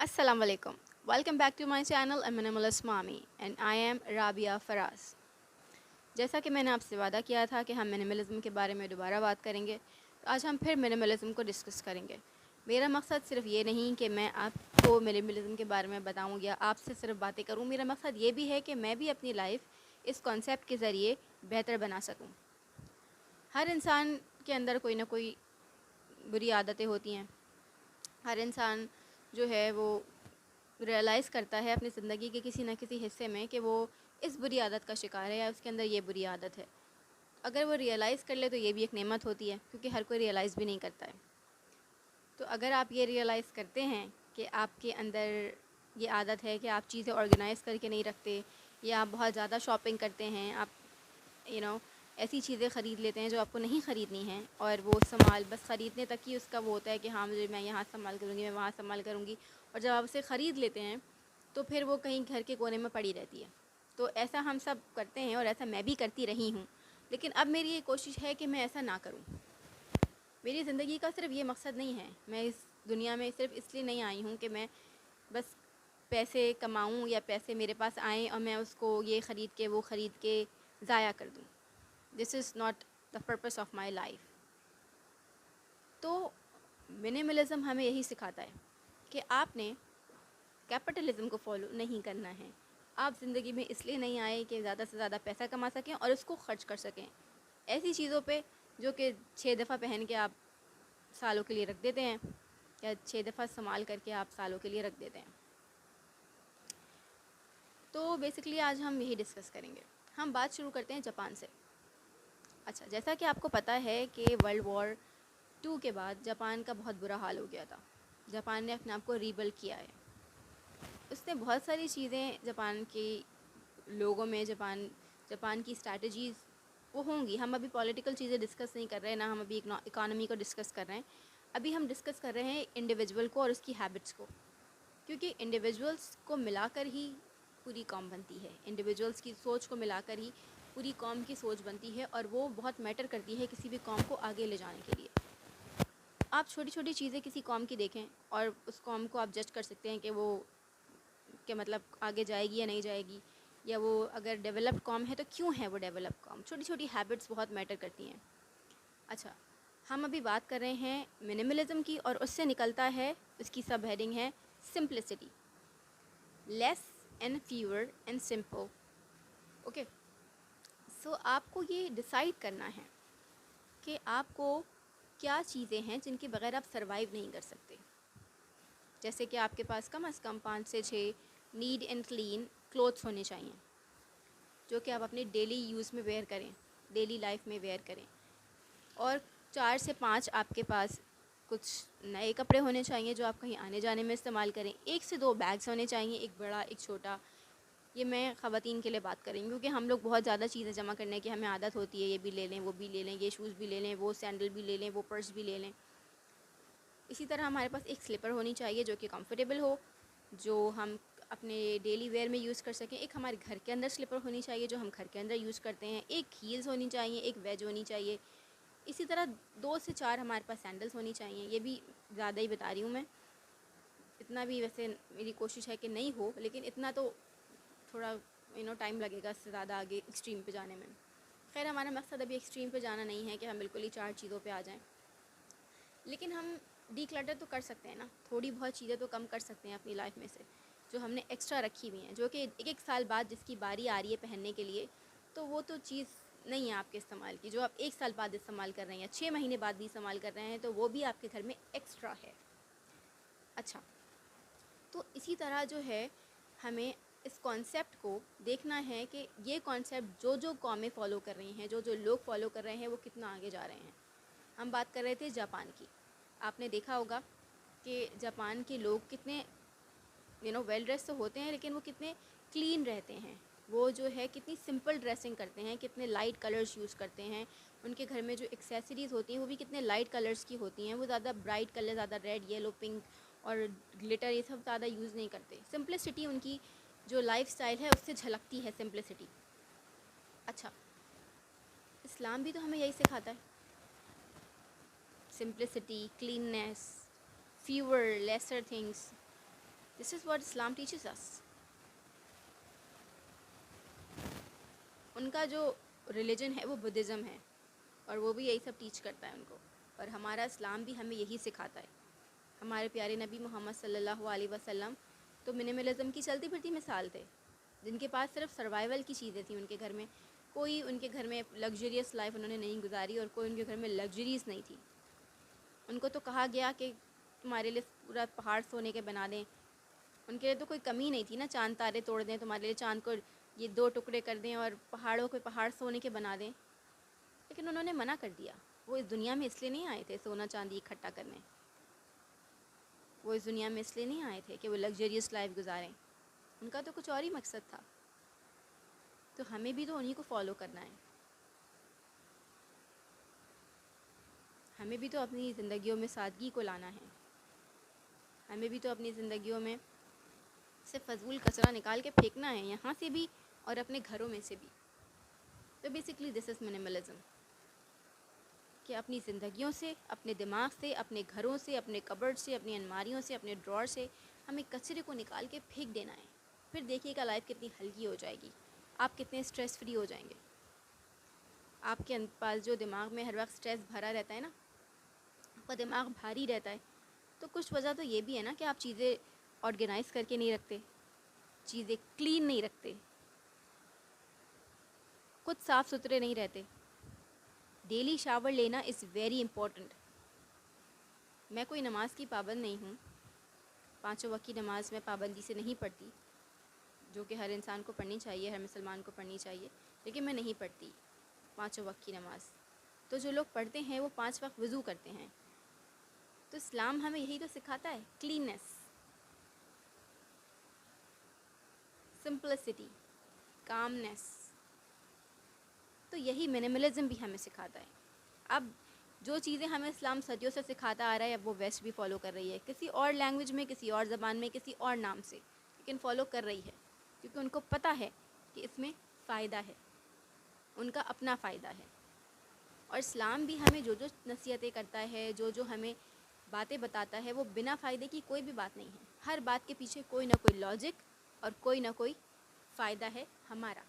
Assalamu alaikum. Welcome back to my channel. I'm Minimalist Mommy and I am Rabia Faraz. جیسا کہ میں نے آپ سے وعدہ کیا تھا کہ ہم منیملزم کے بارے میں دوبارہ بات کریں گے، تو آج ہم پھر منیملزم کو ڈسکس کریں گے۔ میرا مقصد صرف یہ نہیں کہ میں آپ کو منیملزم کے بارے میں بتاؤں یا آپ سے صرف باتیں کروں، میرا مقصد یہ بھی ہے کہ میں بھی اپنی لائف اس کانسیپٹ کے ذریعے بہتر بنا سکوں۔ ہر انسان کے اندر کوئی نہ کوئی بری عادتیں ہوتی ہیں۔ ہر انسان جو ہے وہ ریئلائز کرتا ہے اپنی زندگی کے کسی نہ کسی حصے میں کہ وہ اس بری عادت کا شکار ہے یا اس کے اندر یہ بری عادت ہے۔ اگر وہ ریئلائز کر لے تو یہ بھی ایک نعمت ہوتی ہے، کیونکہ ہر کوئی ریئلائز بھی نہیں کرتا ہے۔ تو اگر آپ یہ ریئلائز کرتے ہیں کہ آپ کے اندر یہ عادت ہے کہ آپ چیزیں آرگنائز کر کے نہیں رکھتے، یا آپ بہت زیادہ شاپنگ کرتے ہیں، آپ ایسی چیزیں خرید لیتے ہیں جو آپ کو نہیں خریدنی ہیں، اور وہ سامان بس خریدنے تک ہی اس کا وہ ہوتا ہے کہ ہاں میں یہاں استعمال کروں گی، میں وہاں استعمال کروں گی، اور جب آپ اسے خرید لیتے ہیں تو پھر وہ کہیں گھر کے کونے میں پڑی رہتی ہے۔ تو ایسا ہم سب کرتے ہیں اور ایسا میں بھی کرتی رہی ہوں، لیکن اب میری یہ کوشش ہے کہ میں ایسا نہ کروں۔ میری زندگی کا صرف یہ مقصد نہیں ہے، میں اس دنیا میں صرف اس لیے نہیں آئی ہوں کہ میں بس پیسے کماؤں یا پیسے میرے پاس آئیں اور میں اس کو یہ خرید کے وہ خرید کے ضائع کر دوں۔ This is not the purpose of my life. تو منیملزم ہمیں یہی سکھاتا ہے کہ آپ نے کیپٹلزم کو فالو نہیں کرنا ہے۔ آپ زندگی میں اس لیے نہیں آئے کہ زیادہ سے زیادہ پیسہ کما سکیں اور اس کو خرچ کر سکیں ایسی چیزوں پہ جو کہ 6 دفعہ پہن کے آپ سالوں کے لیے رکھ دیتے ہیں، یا 6 دفعہ استعمال کر کے آپ سالوں کے لیے رکھ دیتے ہیں۔ تو بیسکلی آج ہم یہی ڈسکس کریں گے۔ ہم بات شروع کرتے ہیں جاپان سے۔ اچھا، جیسا کہ آپ کو پتہ ہے کہ ورلڈ وار 2 کے بعد جاپان کا بہت برا حال ہو گیا تھا۔ جاپان نے اپنے آپ کو ریبلڈ کیا ہے۔ اس نے بہت ساری چیزیں جاپان کی لوگوں میں جاپان کی اسٹریٹجیز وہ ہوں گی۔ ہم ابھی پولیٹیکل چیزیں ڈسکس نہیں کر رہے ہیں، نہ ہم ابھی اکانومی کو ڈسکس کر رہے ہیں۔ ابھی ہم ڈسکس کر رہے ہیں انڈیویجول کو اور اس کی ہیبٹس کو، کیونکہ انڈیویجولس کو ملا کر ہی پوری قوم بنتی ہے۔ انڈیویجولس کی سوچ کو ملا کر ہی پوری قوم کی سوچ بنتی ہے، اور وہ بہت میٹر کرتی ہے کسی بھی قوم کو آگے لے جانے کے لیے۔ آپ چھوٹی چھوٹی چیزیں کسی قوم کی دیکھیں اور اس قوم کو آپ جج کر سکتے ہیں کہ وہ کہ مطلب آگے جائے گی یا نہیں جائے گی، یا وہ اگر ڈیولپڈ قوم ہے تو کیوں ہے وہ ڈیولپ قوم۔ چھوٹی چھوٹی ہیبٹس بہت میٹر کرتی ہیں۔ اچھا، ہم ابھی بات کر رہے ہیں منیملزم کی، اور اس سے نکلتا ہے، اس کی سب ہیڈنگ ہے simplicity, less and fewer and simple. Okay, so آپ کو یہ ڈیسائیڈ کرنا ہے کہ آپ کو کیا چیزیں ہیں جن کے بغیر آپ سروائیو نہیں کر سکتے۔ جیسے کہ آپ کے پاس کم از کم 5 سے 6 نیٹ اینڈ کلین کلوتھس ہونے چاہئیں، جو کہ آپ اپنے ڈیلی یوز میں ویئر کریں، ڈیلی لائف میں ویئر کریں۔ اور 4 سے 5 آپ کے پاس کچھ نئے کپڑے ہونے چاہیے جو آپ کہیں آنے جانے میں استعمال کریں۔ 1 سے 2 بیگس ہونے چاہیے، ایک بڑا ایک چھوٹا۔ یہ میں خواتین کے لیے بات کریں گی، کیونکہ ہم لوگ بہت زیادہ چیزیں جمع کرنے کی ہمیں عادت ہوتی ہے، یہ بھی لے لیں، وہ بھی لے لیں، یہ شوز بھی لے لیں، وہ سینڈل بھی لے لیں، وہ پرس بھی لے لیں۔ اسی طرح ہمارے پاس ایک سلیپر ہونی چاہیے جو کہ کمفرٹیبل ہو، جو ہم اپنے ڈیلی ویئر میں یوز کر سکیں۔ ایک ہمارے گھر کے اندر سلیپر ہونی چاہیے جو ہم گھر کے اندر یوز کرتے ہیں۔ ایک ہیلز ہونی چاہیے، ایک ویج ہونی چاہیے۔ اسی طرح 2 سے 4 ہمارے پاس سینڈلز ہونی چاہیے۔ یہ بھی زیادہ ہی بتا رہی ہوں میں، اتنا بھی ویسے میری کوشش ہے کہ نہیں ہو، لیکن اتنا تو تھوڑا ٹائم لگے گا اس سے زیادہ آگے ایکسٹریم پہ جانے میں۔ خیر، ہمارا مقصد ابھی ایکسٹریم پہ جانا نہیں ہے کہ ہم بالکل ہی 4 چیزوں پہ آ جائیں، لیکن ہم ڈی کلٹر تو کر سکتے ہیں نا، تھوڑی بہت چیزیں تو کم کر سکتے ہیں اپنی لائف میں سے جو ہم نے ایکسٹرا رکھی ہوئی ہیں، جو کہ ایک سال بعد جس کی باری آ رہی ہے پہننے کے لیے، تو وہ تو چیز نہیں ہے آپ کے استعمال کی، جو آپ 1 سال بعد استعمال کر رہے ہیں یا 6 مہینے بعد بھی استعمال کر رہے ہیں، تو وہ بھی آپ کے گھر میں ایکسٹرا ہے۔ اچھا، تو اسی طرح جو ہے ہمیں اس کانسیپٹ کو دیکھنا ہے کہ یہ کانسیپٹ جو قومیں فالو کر رہی ہیں، جو لوگ فالو کر رہے ہیں، وہ کتنا آگے جا رہے ہیں۔ ہم بات کر رہے تھے جاپان کی۔ آپ نے دیکھا ہوگا کہ جاپان کے لوگ کتنے ویل ڈریس تو ہوتے ہیں، لیکن وہ کتنے کلین رہتے ہیں۔ وہ جو ہے کتنی سمپل ڈریسنگ کرتے ہیں، کتنے لائٹ کلرز یوز کرتے ہیں۔ ان کے گھر میں جو ایکسیسریز ہوتی ہیں وہ بھی کتنے لائٹ کلرز کی ہوتی ہیں۔ وہ زیادہ برائٹ کلر، زیادہ ریڈ، یلو، پنک اور گلٹر یہ سب زیادہ یوز نہیں کرتے۔ سمپلسٹی ان کی جو لائف سٹائل ہے اس سے جھلکتی ہے، سمپلسٹی۔ اچھا، اسلام بھی تو ہمیں یہی سکھاتا ہے، simplicity, cleanliness, favour, lesser things, This is what Islam teaches us. ان کا جو ریلیجن ہے وہ بدھزم ہے اور وہ بھی یہی سب ٹیچ کرتا ہے ان کو، اور ہمارا اسلام بھی ہمیں یہی سکھاتا ہے. ہمارے پیارے نبی محمد صلی اللہ علیہ وسلم تو منیملزم کی چلتی پھرتی مثال تھے، جن کے پاس صرف سروائیول کی چیزیں تھیں. ان کے گھر میں کوئی ان کے گھر میں لگژریس لائف انہوں نے نہیں گزاری، اور کوئی ان کے گھر میں لگژریز نہیں تھی. ان کو تو کہا گیا کہ تمہارے لیے پورا پہاڑ سونے کے بنا دیں. ان کے لیے تو کوئی کمی نہیں تھی نا، چاند تارے توڑ دیں تمہارے لیے، چاند کو یہ 2 ٹکڑے کر دیں اور پہاڑوں کے پہاڑ سونے کے بنا دیں. لیکن انہوں نے منع کر دیا. وہ اس دنیا میں اس لیے نہیں آئے تھے سونا چاندی اکٹھا کرنے. وہ اس دنیا میں اس لیے نہیں آئے تھے کہ وہ لگژریس لائف گزاریں. ان کا تو کچھ اور ہی مقصد تھا. تو ہمیں بھی تو انہی کو فالو کرنا ہے. ہمیں بھی تو اپنی زندگیوں میں سادگی کو لانا ہے. ہمیں بھی تو اپنی زندگیوں میں سے فضول کچرا نکال کے پھینکنا ہے، یہاں سے بھی اور اپنے گھروں میں سے بھی. تو بیسکلی دس از منیملزم، کہ اپنی زندگیوں سے، اپنے دماغ سے، اپنے گھروں سے، اپنے کبرڈ سے، اپنی الماریوں سے، اپنے ڈرار سے ہمیں کچرے کو نکال کے پھینک دینا ہے. پھر دیکھیے گا لائف کتنی ہلکی ہو جائے گی، آپ کتنے اسٹریس فری ہو جائیں گے. آپ کے پاس جو دماغ میں ہر وقت اسٹریس بھرا رہتا ہے نا، آپ کا دماغ بھاری رہتا ہے، تو کچھ وجہ تو یہ بھی ہے نا کہ آپ چیزیں آرگنائز کر کے نہیں رکھتے، چیزیں کلین نہیں رکھتے، خود صاف ستھرے نہیں رہتے. ڈیلی شاور لینا از ویری امپورٹنٹ. میں کوئی نماز کی پابند نہیں ہوں، 5 وقت کی نماز میں پابندی سے نہیں پڑھتی، جو کہ ہر انسان کو پڑھنی چاہیے، ہر مسلمان کو پڑھنی چاہیے، لیکن میں نہیں پڑھتی 5 وقت کی نماز. تو جو لوگ پڑھتے ہیں وہ 5 وقت وضو کرتے ہیں. تو اسلام ہمیں یہی تو سکھاتا ہے، کلیننس، سمپلسٹی، کامنس. تو یہی منیملزم بھی ہمیں سکھاتا ہے. اب جو چیزیں ہمیں اسلام صدیوں سے سکھاتا آ رہا ہے، اب وہ ویسٹ بھی فالو کر رہی ہے، کسی اور لینگویج میں، کسی اور زبان میں، کسی اور نام سے، لیکن فالو کر رہی ہے، کیونکہ ان کو پتہ ہے کہ اس میں فائدہ ہے، ان کا اپنا فائدہ ہے. اور اسلام بھی ہمیں جو جو نصیحتیں کرتا ہے، جو جو ہمیں باتیں بتاتا ہے، وہ بنا فائدے کی کوئی بھی بات نہیں ہے. ہر بات کے پیچھے کوئی نہ کوئی لاجک اور کوئی نہ کوئی فائدہ ہے ہمارا.